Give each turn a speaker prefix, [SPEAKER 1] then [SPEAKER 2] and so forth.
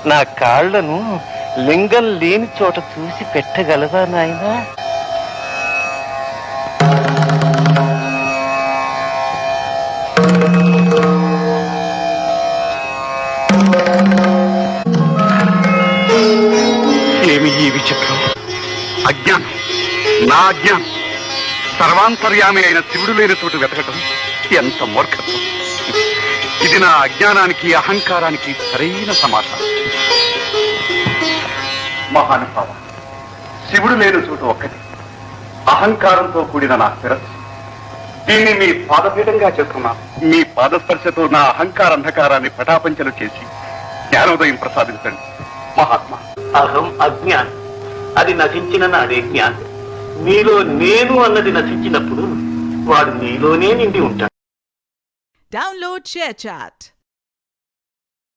[SPEAKER 1] నా కాళ్లను లింగం లేని చోట చూసి పెట్టగలవా నాయనా?
[SPEAKER 2] ఏమి ఈ విచిత్రం? అజ్ఞానం, నా అజ్ఞానం. సర్వాంతర్యామి అయిన శివుడు లేని చోటు వెతకటం ఎంత మూర్ఖత్వం. ఇది నా అజ్ఞానానికి, అహంకారానికి సరైన సమాధానం. మహానుభావ, శివుడు లేని చోటు ఒక్కటి, అహంకారంతో కూడిన నా శిరస్సు. దీన్ని మీ పాదపీఠంగా చేస్తున్నాను. మీ పాదస్పర్శతో నా అహంకార అంధకారాన్ని పటాపంచలు చేసి జ్ఞానోదయం ప్రసాదించండి మహాత్మా.
[SPEAKER 3] అహం అజ్ఞానం, అది నశించిన నాదే జ్ఞానం. నీలో నేను అన్నది నశించినప్పుడు వాడు నీలోనే నిండి ఉంటాడు.
[SPEAKER 4] Download ShareChat.